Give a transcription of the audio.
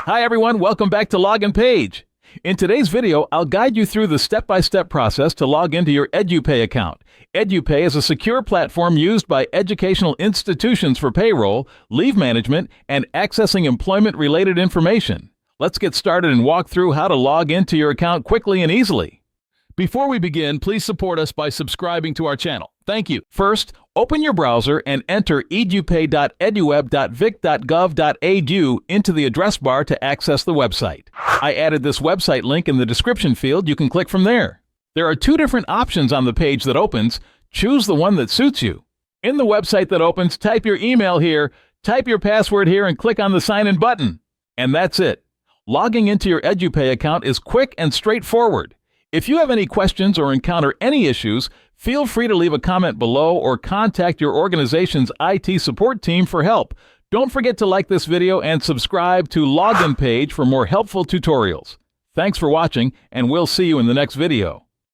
Hi everyone, welcome back to Login Page. In today's video, I'll guide you through the step-by-step process to log into your edupay account. edupay is a secure platform used by educational institutions for payroll, leave management, and accessing employment-related information. Let's get started and walk through how to log into your account quickly and easily. Before we begin, please support us by subscribing to our channel. Thank you. First, open your browser and enter edupay.eduweb.vic.gov.au into the address bar to access the website. I added this website link in the description field. You can click from there. There are two different options on the page that opens. Choose the one that suits you. In the website that opens, type your email here, type your password here, and click on the Sign In button. And that's it. Logging into your edupay account is quick and straightforward. If you have any questions or encounter any issues, feel free to leave a comment below or contact your organization's IT support team for help. Don't forget to like this video and subscribe to Login Page for more helpful tutorials. Thanks for watching, and we'll see you in the next video.